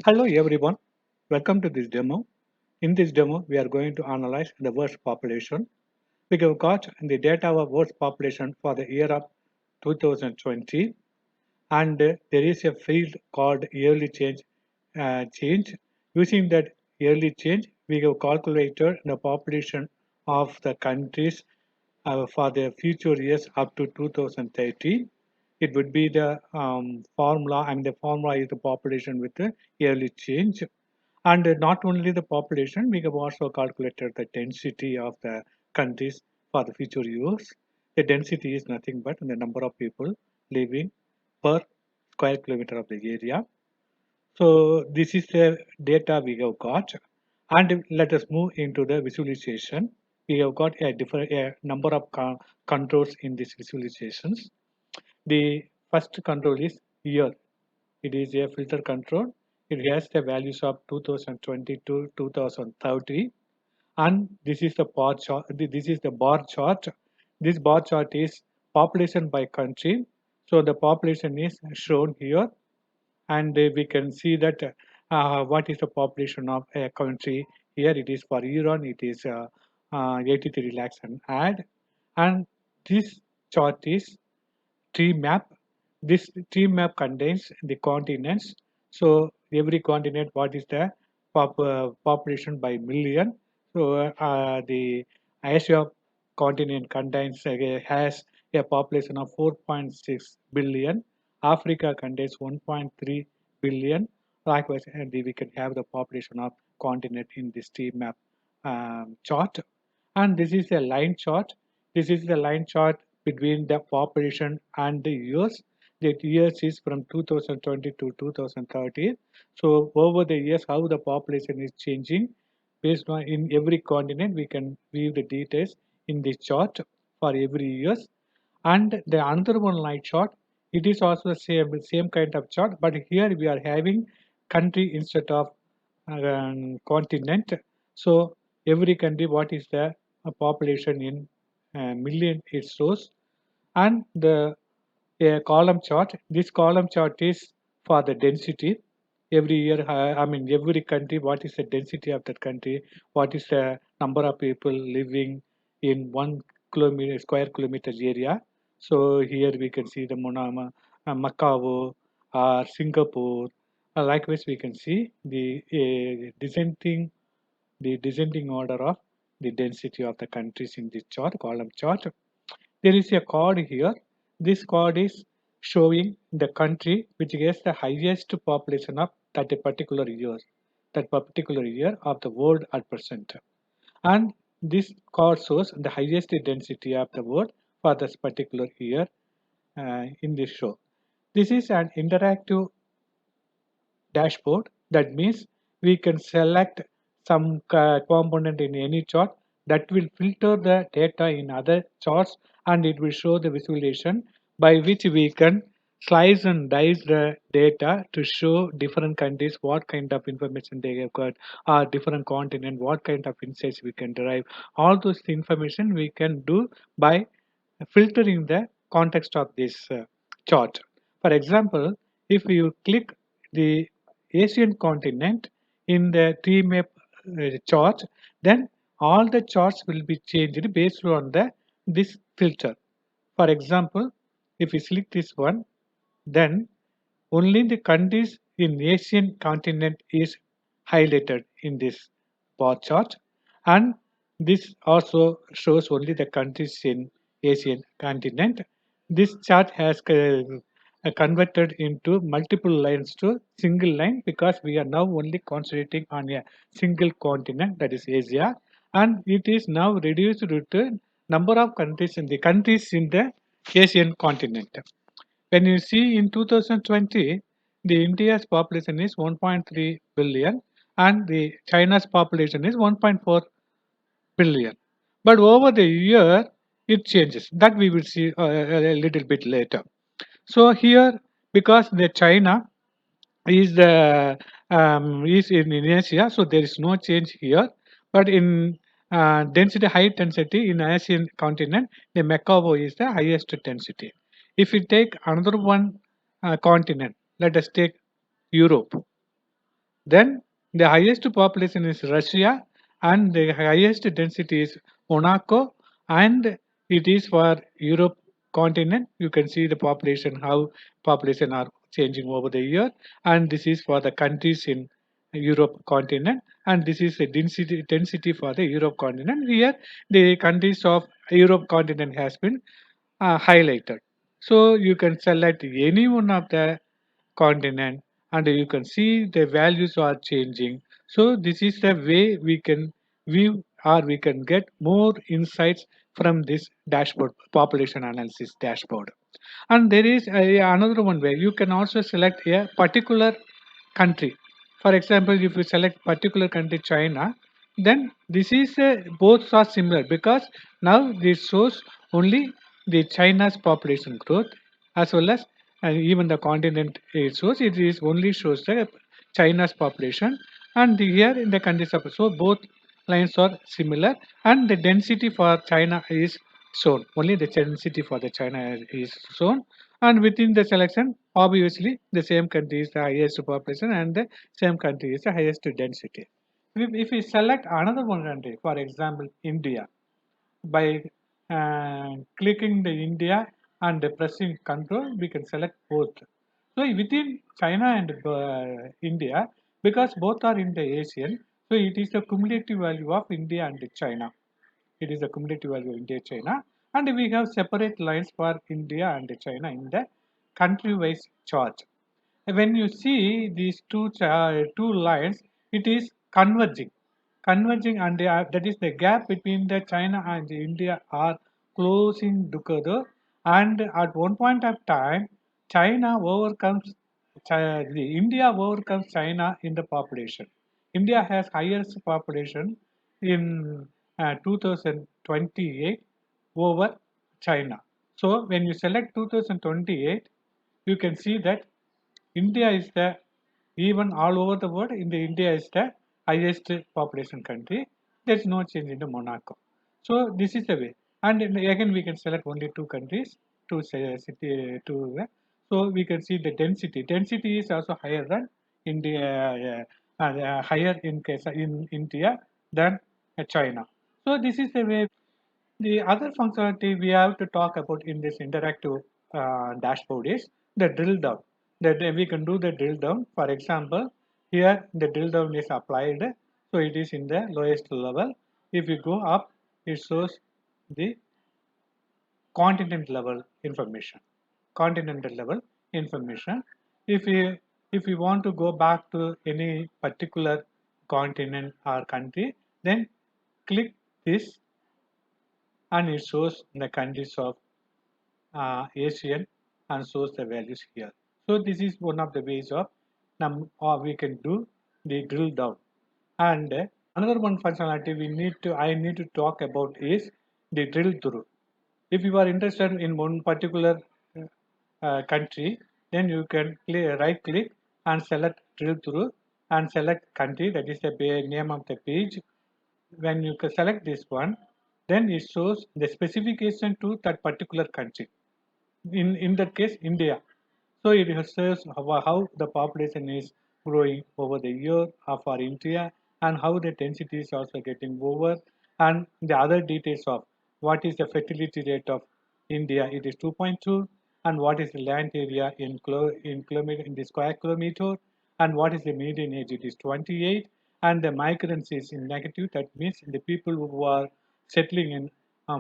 Hello everyone, welcome to this demo. In this demo, we are going to analyze the world's population. We have got the data of world's population for the year of 2020, and there is a field called yearly change. Using that yearly change, we have calculated the population of the countries for the future years up to 2030. It would be the formula, and the formula is the population with the yearly change. And not only the population, we have also calculated the density of the countries for the future years. The density is nothing but the number of people living per square kilometer of the area. So this is the data we have got, and let us move into the visualization. We have got a number of controls in these visualizations. The first control is year. It is a filter control. It has the values of 2020 to 2030, and this is the bar chart. This is the bar chart. This bar chart is population by country. So the population is shown here, and we can see that what is the population of a country. Here it is for Iran, it is 83 lakhs and add, and this chart is tree map. This tree map contains the continents. So every continent, what is the population by million. So the Asia continent contains has a population of 4.6 billion. Africa contains 1.3 billion. Likewise, and we can have the population of continent in this tree map chart. And this is a line chart. This is the line chart between the population and the years. The years is from 2020 to 2030. So over the years, how the population is changing based on in every continent, we can view the details in this chart for every years. And the another one line chart, it is also the same kind of chart, but here we are having country instead of continent. So every country, what is the population in million it shows, and the a column chart. This column chart is for the density. Every year, I mean, every country, what is the density of that country? What is the number of people living in 1 square kilometer area? So here we can see the Macau, Singapore. Likewise, we can see the descending order of the density of the countries in this chart, column chart. There is a card here. This card is showing the country which has the highest population of that particular year of the world at present. And this card shows the highest density of the world for this particular year in this show. This is an interactive dashboard. That means we can select some component in any chart that will filter the data in other charts, and it will show the visualization by which we can slice and dice the data to show different countries what kind of information they have got, or different continent what kind of insights we can derive. All those information we can do by filtering the context of this chart. For example, if you click the Asian continent in the tree map chart, then all the charts will be changed based on the this filter. For example, if we select this one, then only the countries in Asian continent is highlighted in this bar chart, and this also shows only the countries in Asian continent. This chart has converted into multiple lines to single line because we are now only concentrating on a single continent, that is Asia, and it is now reduced to number of countries in the Asian continent. When you see in 2020, the India's population is 1.3 billion and the China's population is 1.4 billion. But over the year, it changes. That we will see a little bit later. So here, because the China is in Asia, so there is no change here. But in high density in Asian continent, the Macau is the highest density. If we take another one continent, let us take Europe. Then the highest population is Russia and the highest density is Monaco, and it is for Europe continent. You can see the population, how population are changing over the year, and this is for the countries in Europe continent, and this is the density for the Europe continent. Here the countries of Europe continent has been highlighted. So you can select any one of the continent and you can see the values are changing. So this is the way we can view or we can get more insights from this dashboard, population analysis dashboard. And there is another one way you can also select a particular country. For example, if you select particular country China, then this is both are similar because now this shows only the China's population growth as well as even the continent it shows it is only shows the China's population, and here in the countries of so both lines are similar and the density for China is shown only the density for the China is shown, and within the selection obviously the same country is the highest population and the same country is the highest density. If we select another one country, for example India, by clicking the India and pressing control we can select both. So within China and India, because both are in the Asian, so it is the cumulative value of India and China. It is the cumulative value of India China, and we have separate lines for India and China in the country-wise chart. When you see these two lines, it is converging, and that is the gap between the China and the India are closing together. And at one point of time, China overcomes the India overcomes China in the population. India has highest population in 2028 over China. So when you select 2028, you can see that India is the even all over the world. In the India is the highest population country. There is no change in the Monaco. So this is the way. And again we can select only two countries, two city, two. So we can see the density. Density is also higher than India, higher in case in India than China. So this is the way. The other functionality we have to talk about in this interactive dashboard is the drill down. That we can do the drill down. For example, here the drill down is applied, so it is in the lowest level. If you go up, it shows the continent level information. Continental level information. If you if you want to go back to any particular continent or country, then click this and it shows the countries of Asian and shows the values here. So this is one of the ways of or we can do the drill down. And another one functionality I need to talk about is the drill through. If you are interested in one particular country, then you can right click and select drill through and select country, that is the name of the page. When you select this one, then it shows the specification to that particular country. In that case, India. So it shows how the population is growing over the year for India and how the density is also getting over, and the other details of what is the fertility rate of India. It is 2.2, and what is the land area in kilometer in the square kilometer, and what is the median age. It is 28, and the migrants is in negative. That means the people who are settling in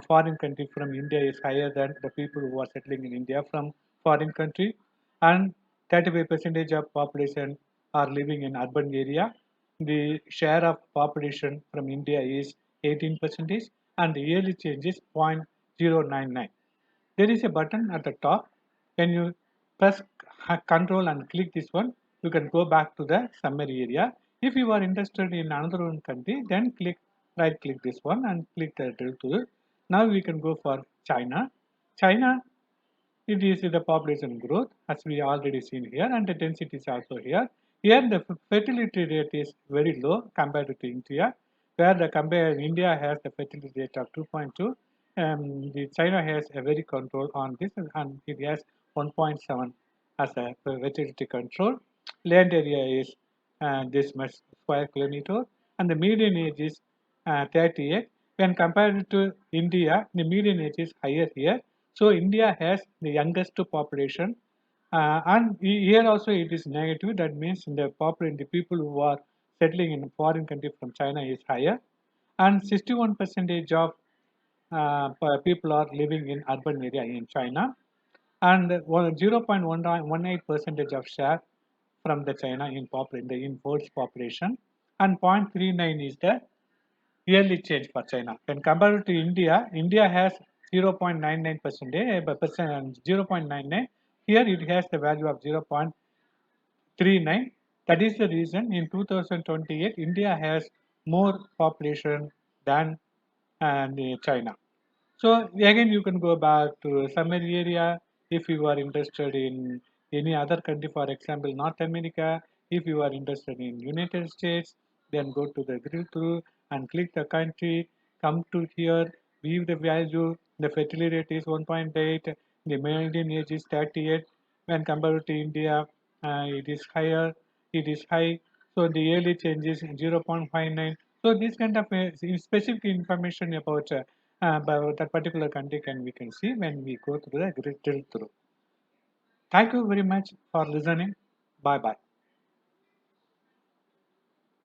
foreign country from India is higher than the people who are settling in India from foreign country, and 35 percentage of population are living in urban area. The share of population from India is 18 percentage, and the yearly change is 0.099. There is a button at the top. When you press control and click this one, you can go back to the summary area. If you are interested in another one country, then right click this one and click the drill tool. Now we can go for China. China, it is the population growth as we already seen here, and the density is also here. Here the fertility rate is very low compared to India, where the compare India has the fertility rate of 2.2. The China has a very control on this, and it has 1.7 as a fertility control. Land area is this much square kilometer, and the median age is 38. When compared to India, the median age is higher here. So India has the youngest population, and here also it is negative. That means the people who are settling in a foreign country from China is higher, and 61 percentage of people are living in urban area in China, and 0.18 percentage of share from the China in the imports population, and 0.39 is the yearly change for China. When compared to India, India has 0.99 percent, 0.99. Here it has the value of 0.39. That is the reason in 2028 India has more population than China. So again, you can go back to summary area if you are interested in any other country, for example, North America. If you are interested in United States, then go to the drill through and click the country. Come to here, view the value. The fertility rate is 1.8. The median age is 38. When compared to India, it is higher. It is high. So the yearly change is 0.59. So this kind of specific information about that particular country we can see when we go through the drill through. Thank you very much for listening. Bye bye.